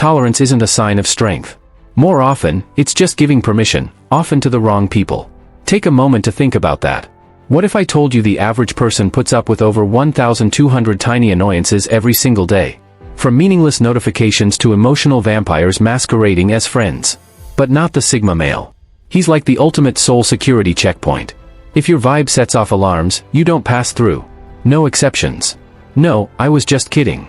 tolerance isn't a sign of strength. More often, it's just giving permission, often to the wrong people. Take a moment to think about that. What if I told you the average person puts up with over 1,200 tiny annoyances every single day? From meaningless notifications to emotional vampires masquerading as friends. But not the Sigma male. He's like the ultimate soul security checkpoint. If your vibe sets off alarms, you don't pass through. No exceptions. No, I was just kidding.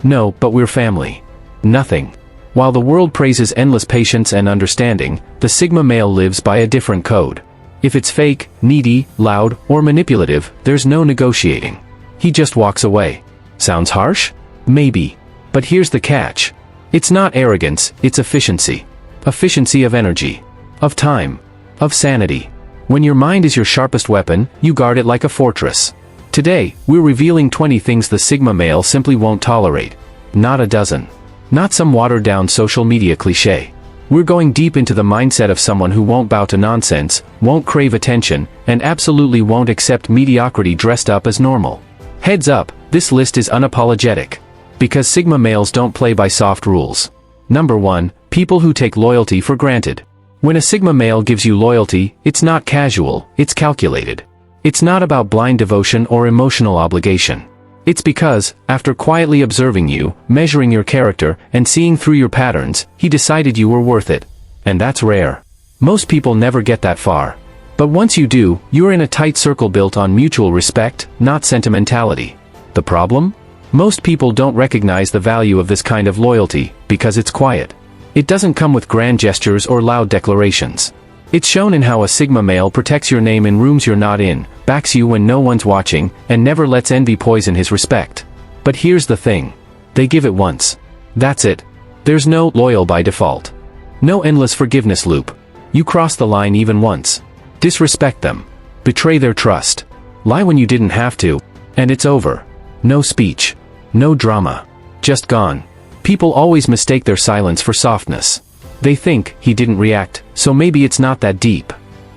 No, but we're family. Nothing. While the world praises endless patience and understanding, the Sigma male lives by a different code. If it's fake, needy, loud, or manipulative, there's no negotiating. He just walks away. Sounds harsh? Maybe. But here's the catch. It's not arrogance, it's efficiency. Efficiency of energy. Of time. Of sanity. When your mind is your sharpest weapon, you guard it like a fortress. Today, we're revealing 20 things the Sigma male simply won't tolerate. Not a dozen. Not some watered-down social media cliché. We're going deep into the mindset of someone who won't bow to nonsense, won't crave attention, and absolutely won't accept mediocrity dressed up as normal. Heads up, this list is unapologetic. Because Sigma males don't play by soft rules. Number 1, people who take loyalty for granted. When a Sigma male gives you loyalty, it's not casual, it's calculated. It's not about blind devotion or emotional obligation. It's because, after quietly observing you, measuring your character, and seeing through your patterns, he decided you were worth it. And that's rare. Most people never get that far. But once you do, you're in a tight circle built on mutual respect, not sentimentality. The problem? Most people don't recognize the value of this kind of loyalty, because it's quiet. It doesn't come with grand gestures or loud declarations. It's shown in how a Sigma male protects your name in rooms you're not in, backs you when no one's watching, and never lets envy poison his respect. But here's the thing. They give it once. That's it. There's no loyal by default. No endless forgiveness loop. You cross the line even once. Disrespect them. Betray their trust. Lie when you didn't have to. And it's over. No speech. No drama. Just gone. People always mistake their silence for softness. They think, he didn't react, so maybe it's not that deep.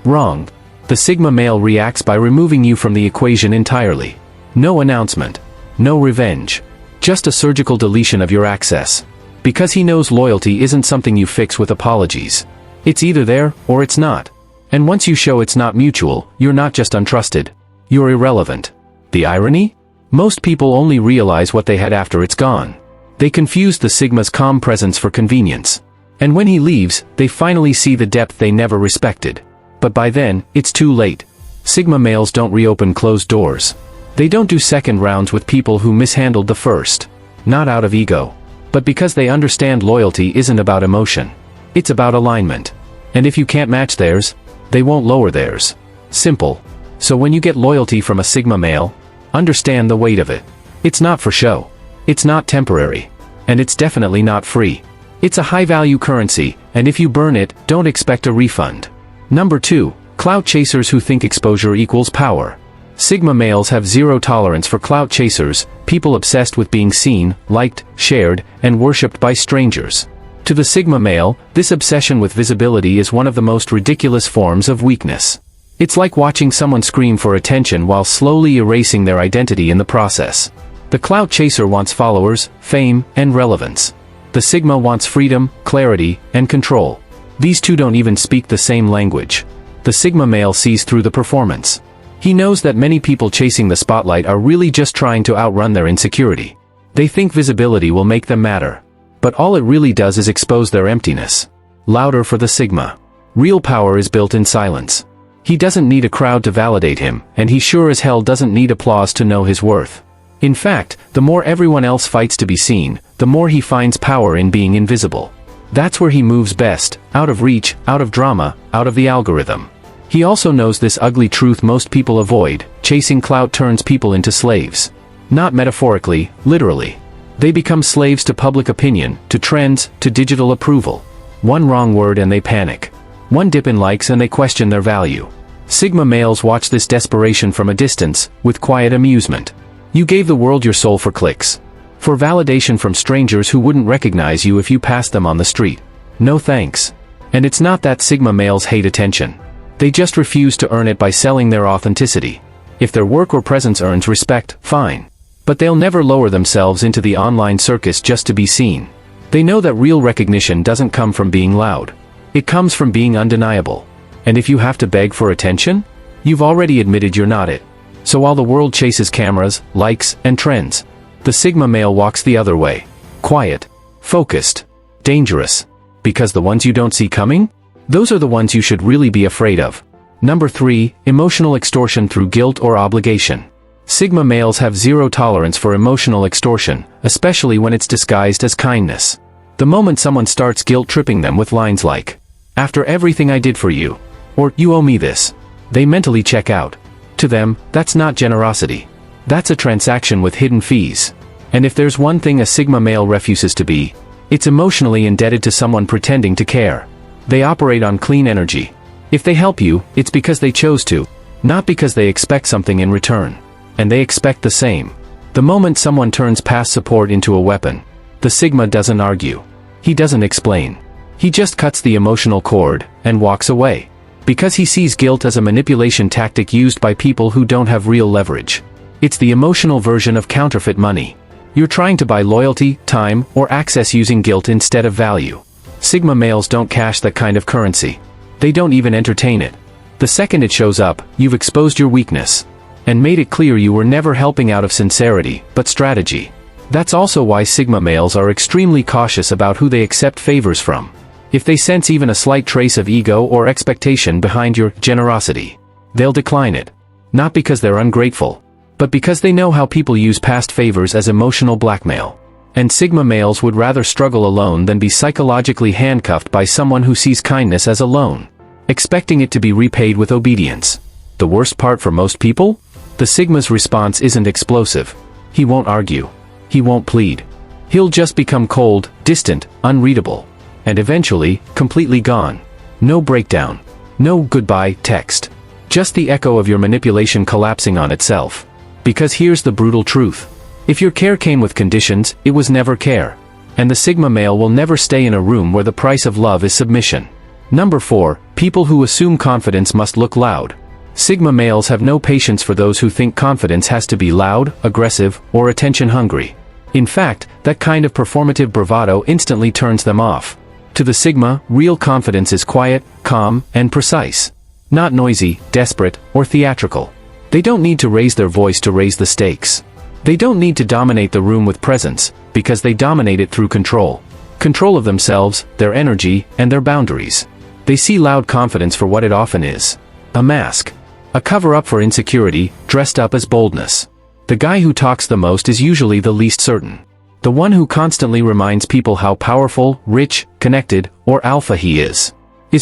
Wrong. The Sigma male reacts by removing you from the equation entirely. No announcement. No revenge. Just a surgical deletion of your access. Because he knows loyalty isn't something you fix with apologies. It's either there, or it's not. And once you show it's not mutual, you're not just untrusted. You're irrelevant. The irony? Most people only realize what they had after it's gone. They confuse the Sigma's calm presence for convenience. And when he leaves, they finally see the depth they never respected. But by then, it's too late. Sigma males don't reopen closed doors. They don't do second rounds with people who mishandled the first. Not out of ego. But because they understand loyalty isn't about emotion. It's about alignment. And if you can't match theirs, they won't lower theirs. Simple. So when you get loyalty from a Sigma male, understand the weight of it. It's not for show. It's not temporary. And it's definitely not free. It's a high-value currency, and if you burn it, don't expect a refund. Number 2, clout chasers who think exposure equals power. Sigma males have zero tolerance for clout chasers, people obsessed with being seen, liked, shared, and worshipped by strangers. To the Sigma male, this obsession with visibility is one of the most ridiculous forms of weakness. It's like watching someone scream for attention while slowly erasing their identity in the process. The clout chaser wants followers, fame, and relevance. The Sigma wants freedom, clarity, and control. These two don't even speak the same language. The Sigma male sees through the performance. He knows that many people chasing the spotlight are really just trying to outrun their insecurity. They think visibility will make them matter. But all it really does is expose their emptiness. Louder for the Sigma. Real power is built in silence. He doesn't need a crowd to validate him, and he sure as hell doesn't need applause to know his worth. In fact, the more everyone else fights to be seen, the more he finds power in being invisible. That's where he moves best, out of reach, out of drama, out of the algorithm. He also knows this ugly truth most people avoid: chasing clout turns people into slaves. Not metaphorically, literally. They become slaves to public opinion, to trends, to digital approval. One wrong word and they panic. One dip in likes and they question their value. Sigma males watch this desperation from a distance, with quiet amusement. You gave the world your soul for clicks. For validation from strangers who wouldn't recognize you if you passed them on the street. No thanks. And it's not that Sigma males hate attention. They just refuse to earn it by selling their authenticity. If their work or presence earns respect, fine. But they'll never lower themselves into the online circus just to be seen. They know that real recognition doesn't come from being loud. It comes from being undeniable. And if you have to beg for attention, you've already admitted you're not it. So while the world chases cameras, likes, and trends, the Sigma male walks the other way. Quiet, focused, dangerous. Because the ones you don't see coming? Those are the ones you should really be afraid of. Number 3, emotional extortion through guilt or obligation. Sigma males have zero tolerance for emotional extortion, especially when it's disguised as kindness. The moment someone starts guilt-tripping them with lines like, "After everything I did for you," or "You owe me this," they mentally check out. To them, that's not generosity. That's a transaction with hidden fees. And if there's one thing a Sigma male refuses to be, it's emotionally indebted to someone pretending to care. They operate on clean energy. If they help you, it's because they chose to, not because they expect something in return. And they expect the same. The moment someone turns past support into a weapon, the Sigma doesn't argue. He doesn't explain. He just cuts the emotional cord and walks away. Because he sees guilt as a manipulation tactic used by people who don't have real leverage. It's the emotional version of counterfeit money. You're trying to buy loyalty, time, or access using guilt instead of value. Sigma males don't cash that kind of currency. They don't even entertain it. The second it shows up, you've exposed your weakness. And made it clear you were never helping out of sincerity, but strategy. That's also why Sigma males are extremely cautious about who they accept favors from. If they sense even a slight trace of ego or expectation behind your generosity, they'll decline it. Not because they're ungrateful, but because they know how people use past favors as emotional blackmail. And Sigma males would rather struggle alone than be psychologically handcuffed by someone who sees kindness as a loan, expecting it to be repaid with obedience. The worst part for most people? The Sigma's response isn't explosive. He won't argue. He won't plead. He'll just become cold, distant, unreadable. And eventually, completely gone. No breakdown. No goodbye text. Just the echo of your manipulation collapsing on itself. Because here's the brutal truth. If your care came with conditions, it was never care. And the Sigma male will never stay in a room where the price of love is submission. Number 4, people who assume confidence must look loud. Sigma males have no patience for those who think confidence has to be loud, aggressive, or attention-hungry. In fact, that kind of performative bravado instantly turns them off. To the Sigma, real confidence is quiet, calm, and precise. Not noisy, desperate, or theatrical. They don't need to raise their voice to raise the stakes. They don't need to dominate the room with presence, because they dominate it through control. Control of themselves, their energy, and their boundaries. They see loud confidence for what it often is. A mask. A cover-up for insecurity, dressed up as boldness. The guy who talks the most is usually the least certain. The one who constantly reminds people how powerful, rich, connected, or alpha he is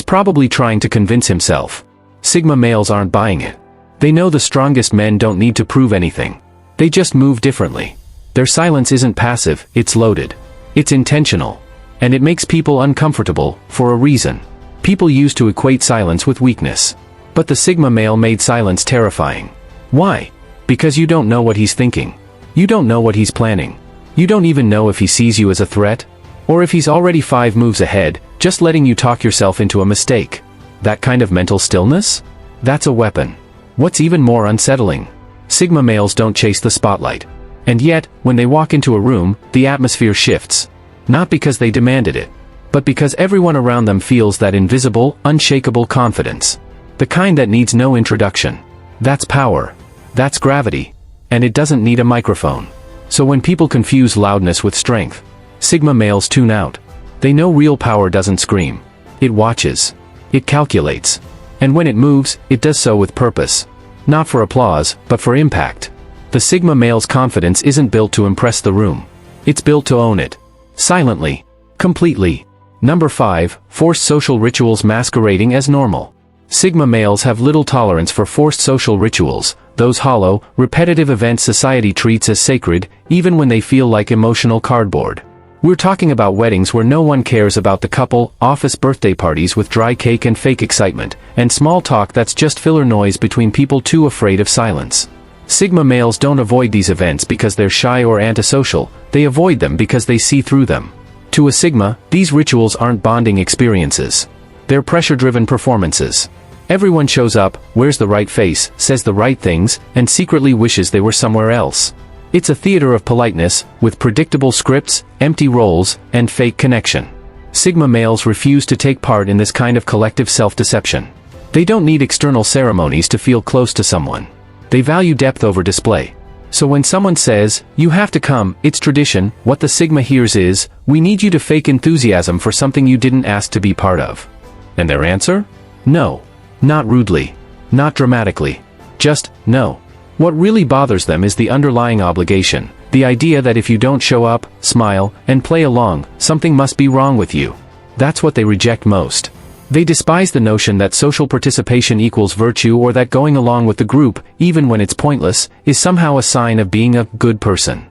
probably trying to convince himself. Sigma males aren't buying it. They know the strongest men don't need to prove anything. They just move differently. Their silence isn't passive, it's loaded. It's intentional. And it makes people uncomfortable, for a reason. People used to equate silence with weakness. But the Sigma male made silence terrifying. Why? Because you don't know what he's thinking. You don't know what he's planning. You don't even know if he sees you as a threat, or if he's already 5 moves ahead, just letting you talk yourself into a mistake. That kind of mental stillness? That's a weapon. What's even more unsettling? Sigma males don't chase the spotlight. And yet, when they walk into a room, the atmosphere shifts. Not because they demanded it, but because everyone around them feels that invisible, unshakable confidence. The kind that needs no introduction. That's power. That's gravity. And it doesn't need a microphone. So when people confuse loudness with strength, Sigma males tune out. They know real power doesn't scream. It watches. It calculates. And when it moves, it does so with purpose. Not for applause, but for impact. The Sigma male's confidence isn't built to impress the room. It's built to own it. Silently. Completely. Number 5, forced social rituals masquerading as normal. Sigma males have little tolerance for forced social rituals, those hollow, repetitive events society treats as sacred, even when they feel like emotional cardboard. We're talking about weddings where no one cares about the couple, office birthday parties with dry cake and fake excitement, and small talk that's just filler noise between people too afraid of silence. Sigma males don't avoid these events because they're shy or antisocial, they avoid them because they see through them. To a Sigma, these rituals aren't bonding experiences. They're pressure-driven performances. Everyone shows up, wears the right face, says the right things, and secretly wishes they were somewhere else. It's a theater of politeness, with predictable scripts, empty roles, and fake connection. Sigma males refuse to take part in this kind of collective self-deception. They don't need external ceremonies to feel close to someone. They value depth over display. So when someone says, "You have to come, it's tradition," what the Sigma hears is, "We need you to fake enthusiasm for something you didn't ask to be part of." And their answer? No. Not rudely. Not dramatically. Just, no. What really bothers them is the underlying obligation, the idea that if you don't show up, smile, and play along, something must be wrong with you. That's what they reject most. They despise the notion that social participation equals virtue, or that going along with the group, even when it's pointless, is somehow a sign of being a good person.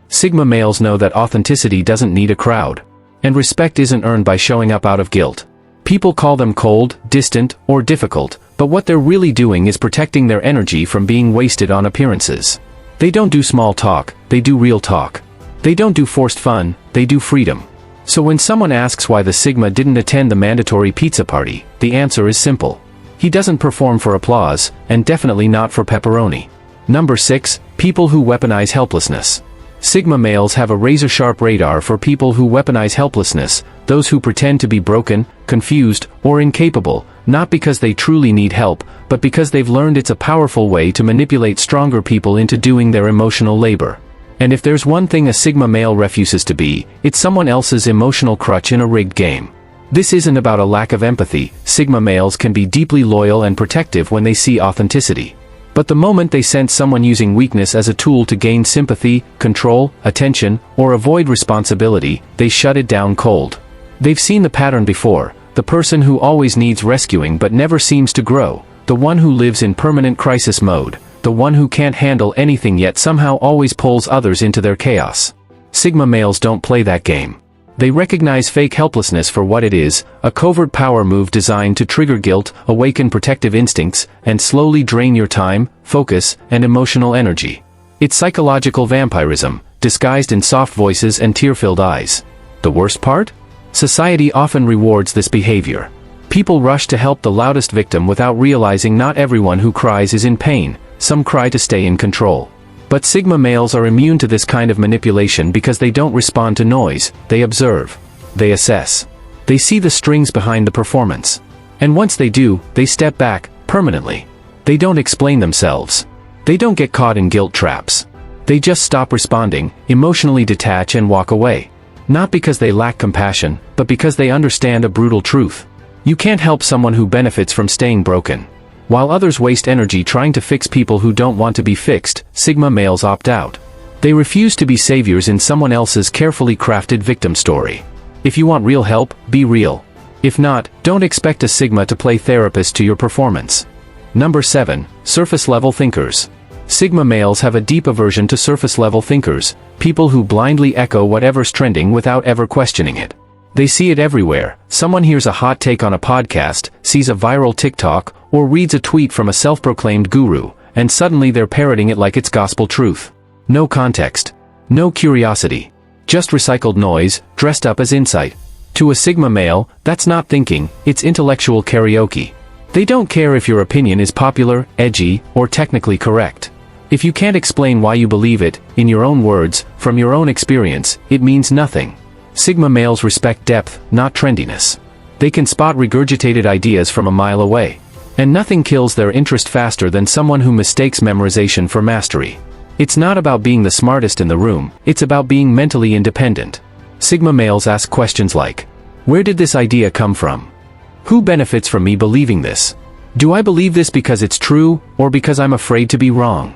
Sigma males know that authenticity doesn't need a crowd. And respect isn't earned by showing up out of guilt. People call them cold, distant, or difficult, but what they're really doing is protecting their energy from being wasted on appearances. They don't do small talk, they do real talk. They don't do forced fun, they do freedom. So when someone asks why the Sigma didn't attend the mandatory pizza party, the answer is simple. He doesn't perform for applause, and definitely not for pepperoni. Number 6, people who weaponize helplessness. Sigma males have a razor-sharp radar for people who weaponize helplessness, those who pretend to be broken, confused, or incapable, not because they truly need help, but because they've learned it's a powerful way to manipulate stronger people into doing their emotional labor. And if there's one thing a Sigma male refuses to be, it's someone else's emotional crutch in a rigged game. This isn't about a lack of empathy. Sigma males can be deeply loyal and protective when they see authenticity. But the moment they sense someone using weakness as a tool to gain sympathy, control, attention, or avoid responsibility, they shut it down cold. They've seen the pattern before, the person who always needs rescuing but never seems to grow, the one who lives in permanent crisis mode, the one who can't handle anything yet somehow always pulls others into their chaos. Sigma males don't play that game. They recognize fake helplessness for what it is, a covert power move designed to trigger guilt, awaken protective instincts, and slowly drain your time, focus, and emotional energy. It's psychological vampirism, disguised in soft voices and tear-filled eyes. The worst part? Society often rewards this behavior. People rush to help the loudest victim without realizing not everyone who cries is in pain. Some cry to stay in control. But Sigma males are immune to this kind of manipulation because they don't respond to noise, they observe. They assess. They see the strings behind the performance. And once they do, they step back, permanently. They don't explain themselves. They don't get caught in guilt traps. They just stop responding, emotionally detach and walk away. Not because they lack compassion, but because they understand a brutal truth. You can't help someone who benefits from staying broken. While others waste energy trying to fix people who don't want to be fixed, Sigma males opt out. They refuse to be saviors in someone else's carefully crafted victim story. If you want real help, be real. If not, don't expect a Sigma to play therapist to your performance. Number 7, surface-level thinkers. Sigma males have a deep aversion to surface-level thinkers, people who blindly echo whatever's trending without ever questioning it. They see it everywhere. Someone hears a hot take on a podcast, sees a viral TikTok, or reads a tweet from a self-proclaimed guru, and suddenly they're parroting it like it's gospel truth. No context. No curiosity. Just recycled noise, dressed up as insight. To a Sigma male, that's not thinking, it's intellectual karaoke. They don't care if your opinion is popular, edgy, or technically correct. If you can't explain why you believe it, in your own words, from your own experience, it means nothing. Sigma males respect depth, not trendiness. They can spot regurgitated ideas from a mile away. And nothing kills their interest faster than someone who mistakes memorization for mastery. It's not about being the smartest in the room, it's about being mentally independent. Sigma males ask questions like, where did this idea come from? Who benefits from me believing this? Do I believe this because it's true, or because I'm afraid to be wrong?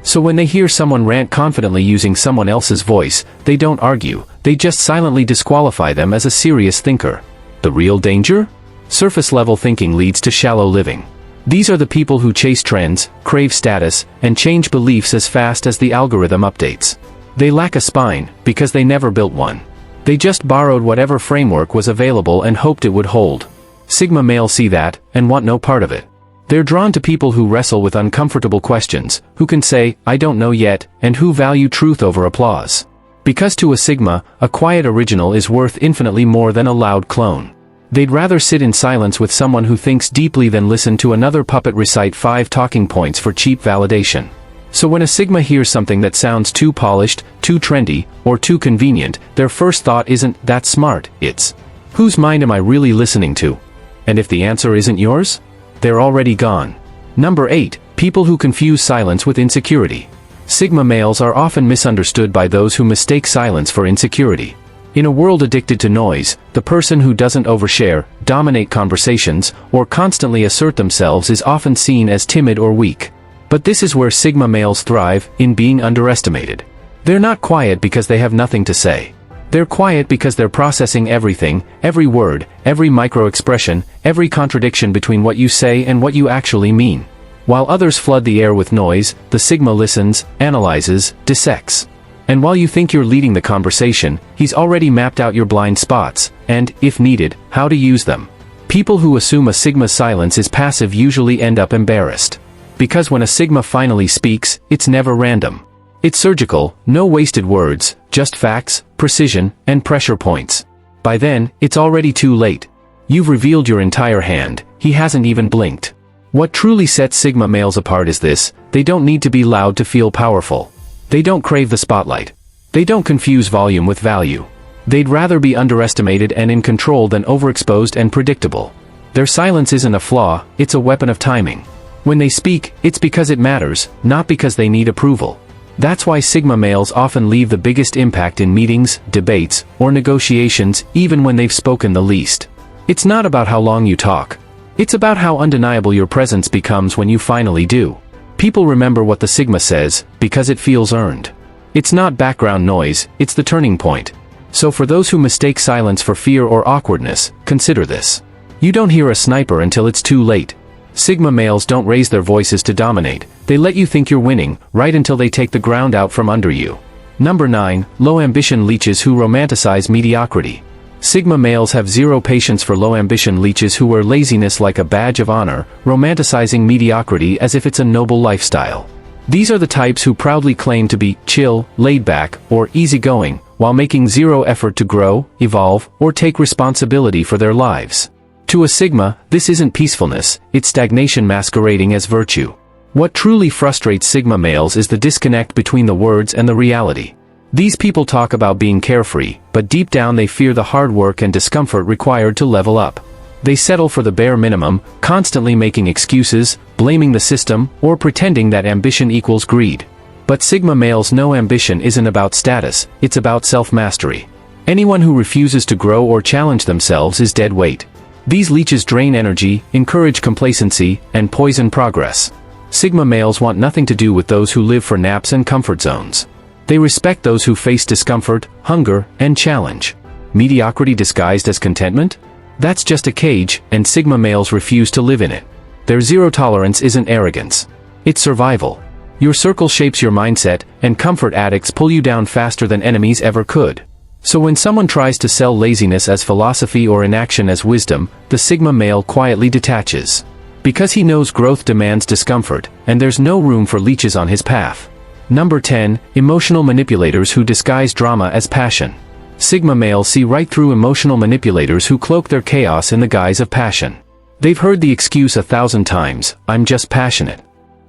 So when they hear someone rant confidently using someone else's voice, they don't argue, they just silently disqualify them as a serious thinker. The real danger? Surface-level thinking leads to shallow living. These are the people who chase trends, crave status, and change beliefs as fast as the algorithm updates. They lack a spine, because they never built one. They just borrowed whatever framework was available and hoped it would hold. Sigma males see that, and want no part of it. They're drawn to people who wrestle with uncomfortable questions, who can say, I don't know yet, and who value truth over applause. Because to a Sigma, a quiet original is worth infinitely more than a loud clone. They'd rather sit in silence with someone who thinks deeply than listen to another puppet recite 5 talking points for cheap validation. So when a Sigma hears something that sounds too polished, too trendy, or too convenient, their first thought isn't, "That's smart," it's, "Whose mind am I really listening to?" And if the answer isn't yours, they're already gone. Number 8. People who confuse silence with insecurity. Sigma males are often misunderstood by those who mistake silence for insecurity. In a world addicted to noise, the person who doesn't overshare, dominate conversations, or constantly assert themselves is often seen as timid or weak. But this is where Sigma males thrive, in being underestimated. They're not quiet because they have nothing to say. They're quiet because they're processing everything, every word, every micro-expression, every contradiction between what you say and what you actually mean. While others flood the air with noise, the Sigma listens, analyzes, dissects. And while you think you're leading the conversation, he's already mapped out your blind spots, and, if needed, how to use them. People who assume a Sigma's silence is passive usually end up embarrassed. Because when a Sigma finally speaks, it's never random. It's surgical, no wasted words, just facts, precision, and pressure points. By then, it's already too late. You've revealed your entire hand, he hasn't even blinked. What truly sets Sigma males apart is this: they don't need to be loud to feel powerful. They don't crave the spotlight. They don't confuse volume with value. They'd rather be underestimated and in control than overexposed and predictable. Their silence isn't a flaw, it's a weapon of timing. When they speak, it's because it matters, not because they need approval. That's why Sigma males often leave the biggest impact in meetings, debates, or negotiations, even when they've spoken the least. It's not about how long you talk. It's about how undeniable your presence becomes when you finally do. People remember what the Sigma says, because it feels earned. It's not background noise, it's the turning point. So for those who mistake silence for fear or awkwardness, consider this. You don't hear a sniper until it's too late. Sigma males don't raise their voices to dominate, they let you think you're winning, right until they take the ground out from under you. Number 9. Low ambition leeches who romanticize mediocrity. Sigma males have zero patience for low ambition leeches who wear laziness like a badge of honor, romanticizing mediocrity as if it's a noble lifestyle. These are the types who proudly claim to be chill, laid back, or easygoing, while making zero effort to grow, evolve, or take responsibility for their lives. To a Sigma, this isn't peacefulness, it's stagnation masquerading as virtue. What truly frustrates Sigma males is the disconnect between the words and the reality. These people talk about being carefree, but deep down they fear the hard work and discomfort required to level up. They settle for the bare minimum, constantly making excuses, blaming the system, or pretending that ambition equals greed. But Sigma males know ambition isn't about status, it's about self-mastery. Anyone who refuses to grow or challenge themselves is dead weight. These leeches drain energy, encourage complacency, and poison progress. Sigma males want nothing to do with those who live for naps and comfort zones. They respect those who face discomfort, hunger, and challenge. Mediocrity disguised as contentment? That's just a cage, and Sigma males refuse to live in it. Their zero tolerance isn't arrogance. It's survival. Your circle shapes your mindset, and comfort addicts pull you down faster than enemies ever could. So when someone tries to sell laziness as philosophy or inaction as wisdom, the Sigma male quietly detaches. Because he knows growth demands discomfort, and there's no room for leeches on his path. Number 10. Emotional manipulators who disguise drama as passion. Sigma males see right through emotional manipulators who cloak their chaos in the guise of passion. They've heard the excuse 1,000 times, "I'm just passionate."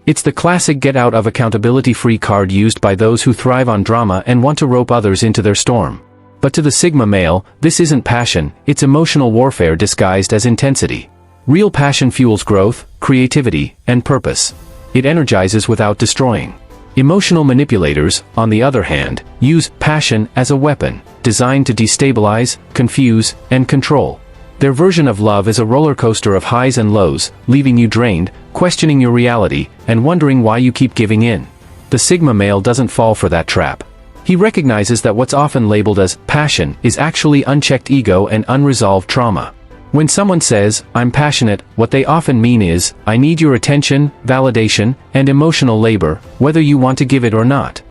It's the classic get-out-of-accountability-free card used by those who thrive on drama and want to rope others into their storm. But to the Sigma male, this isn't passion, it's emotional warfare disguised as intensity. Real passion fuels growth, creativity, and purpose. It energizes without destroying. Emotional manipulators, on the other hand, use passion as a weapon, designed to destabilize, confuse, and control. Their version of love is a roller coaster of highs and lows, leaving you drained, questioning your reality, and wondering why you keep giving in. The Sigma male doesn't fall for that trap. He recognizes that what's often labeled as passion is actually unchecked ego and unresolved trauma. When someone says, "I'm passionate," what they often mean is, "I need your attention, validation, and emotional labor, whether you want to give it or not."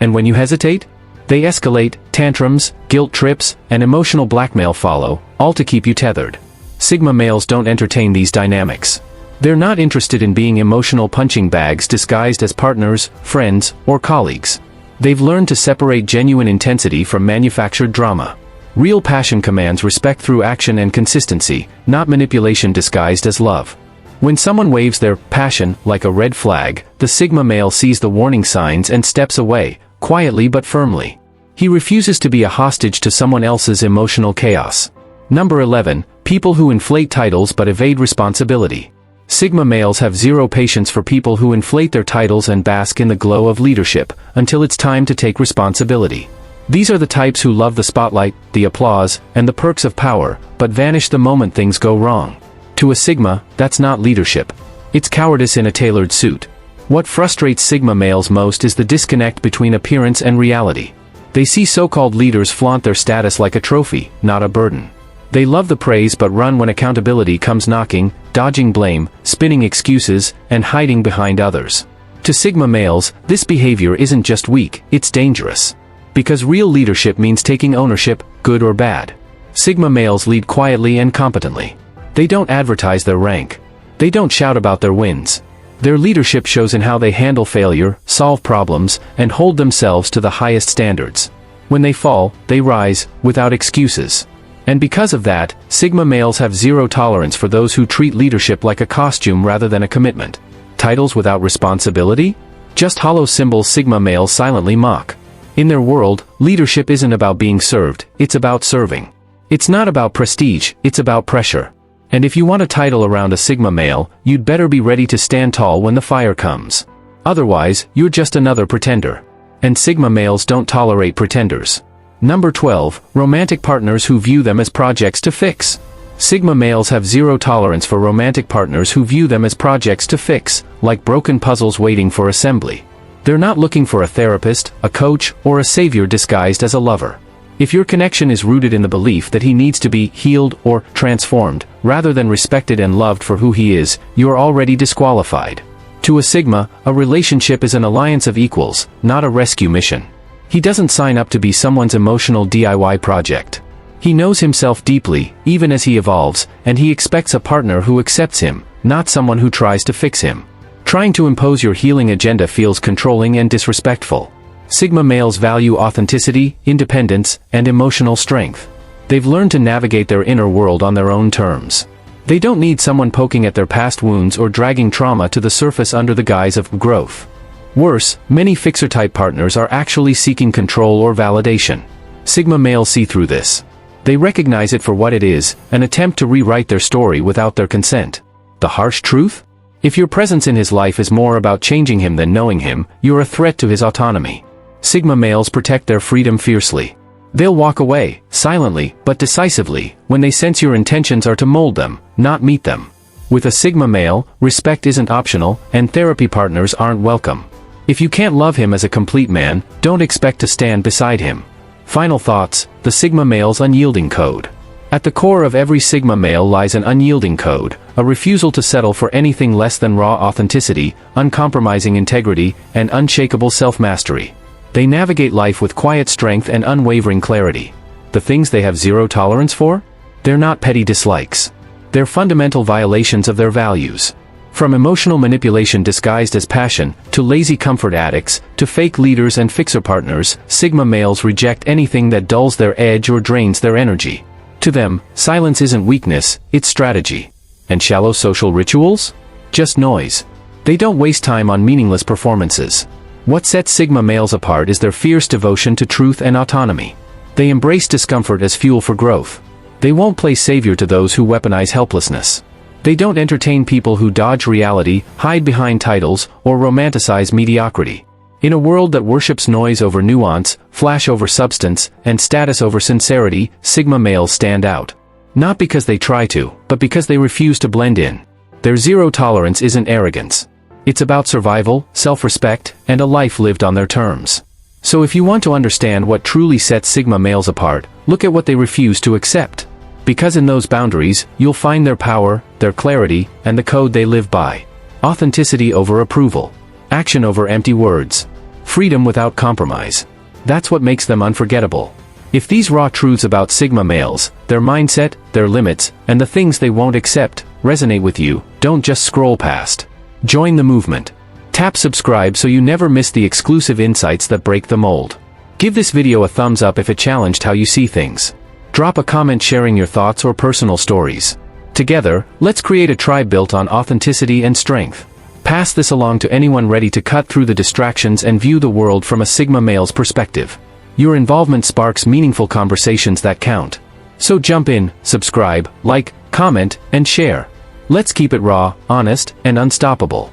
And when you hesitate, they escalate, tantrums, guilt trips, and emotional blackmail follow, all to keep you tethered. Sigma males don't entertain these dynamics. They're not interested in being emotional punching bags disguised as partners, friends, or colleagues. They've learned to separate genuine intensity from manufactured drama. Real passion commands respect through action and consistency, not manipulation disguised as love. When someone waves their passion like a red flag, the Sigma male sees the warning signs and steps away, quietly but firmly. He refuses to be a hostage to someone else's emotional chaos. Number 11. People who inflate titles but evade responsibility. Sigma males have zero patience for people who inflate their titles and bask in the glow of leadership, until it's time to take responsibility. These are the types who love the spotlight, the applause, and the perks of power, but vanish the moment things go wrong. To a Sigma, that's not leadership. It's cowardice in a tailored suit. What frustrates Sigma males most is the disconnect between appearance and reality. They see so-called leaders flaunt their status like a trophy, not a burden. They love the praise but run when accountability comes knocking, dodging blame, spinning excuses, and hiding behind others. To Sigma males, this behavior isn't just weak, it's dangerous. Because real leadership means taking ownership, good or bad. Sigma males lead quietly and competently. They don't advertise their rank. They don't shout about their wins. Their leadership shows in how they handle failure, solve problems, and hold themselves to the highest standards. When they fall, they rise, without excuses. And because of that, Sigma males have zero tolerance for those who treat leadership like a costume rather than a commitment. Titles without responsibility? Just hollow symbols Sigma males silently mock. In their world, leadership isn't about being served, it's about serving. It's not about prestige, it's about pressure. And if you want a title around a Sigma male, you'd better be ready to stand tall when the fire comes. Otherwise, you're just another pretender. And Sigma males don't tolerate pretenders. Number 12. Romantic partners who view them as projects to fix. Sigma males have zero tolerance for romantic partners who view them as projects to fix, like broken puzzles waiting for assembly. They're not looking for a therapist, a coach, or a savior disguised as a lover. If your connection is rooted in the belief that he needs to be healed or transformed, rather than respected and loved for who he is, you're already disqualified. To a Sigma, a relationship is an alliance of equals, not a rescue mission. He doesn't sign up to be someone's emotional DIY project. He knows himself deeply, even as he evolves, and he expects a partner who accepts him, not someone who tries to fix him. Trying to impose your healing agenda feels controlling and disrespectful. Sigma males value authenticity, independence, and emotional strength. They've learned to navigate their inner world on their own terms. They don't need someone poking at their past wounds or dragging trauma to the surface under the guise of growth. Worse, many fixer-type partners are actually seeking control or validation. Sigma males see through this. They recognize it for what it is, an attempt to rewrite their story without their consent. The harsh truth? If your presence in his life is more about changing him than knowing him, you're a threat to his autonomy. Sigma males protect their freedom fiercely. They'll walk away, silently, but decisively, when they sense your intentions are to mold them, not meet them. With a Sigma male, respect isn't optional, and therapy partners aren't welcome. If you can't love him as a complete man, don't expect to stand beside him. Final thoughts: the Sigma male's unyielding code. At the core of every Sigma male lies an unyielding code, a refusal to settle for anything less than raw authenticity, uncompromising integrity, and unshakable self-mastery. They navigate life with quiet strength and unwavering clarity. The things they have zero tolerance for? They're not petty dislikes. They're fundamental violations of their values. From emotional manipulation disguised as passion, to lazy comfort addicts, to fake leaders and fixer partners, Sigma males reject anything that dulls their edge or drains their energy. To them, silence isn't weakness, it's strategy. And shallow social rituals? Just noise. They don't waste time on meaningless performances. What sets Sigma males apart is their fierce devotion to truth and autonomy. They embrace discomfort as fuel for growth. They won't play savior to those who weaponize helplessness. They don't entertain people who dodge reality, hide behind titles, or romanticize mediocrity. In a world that worships noise over nuance, flash over substance, and status over sincerity, Sigma males stand out. Not because they try to, but because they refuse to blend in. Their zero tolerance isn't arrogance. It's about survival, self-respect, and a life lived on their terms. So if you want to understand what truly sets Sigma males apart, look at what they refuse to accept. Because in those boundaries, you'll find their power, their clarity, and the code they live by. Authenticity over approval. Action over empty words. Freedom without compromise. That's what makes them unforgettable. If these raw truths about Sigma males, their mindset, their limits, and the things they won't accept, resonate with you, don't just scroll past. Join the movement. Tap subscribe so you never miss the exclusive insights that break the mold. Give this video a thumbs up if it challenged how you see things. Drop a comment sharing your thoughts or personal stories. Together, let's create a tribe built on authenticity and strength. Pass this along to anyone ready to cut through the distractions and view the world from a Sigma male's perspective. Your involvement sparks meaningful conversations that count. So jump in, subscribe, like, comment, and share. Let's keep it raw, honest, and unstoppable.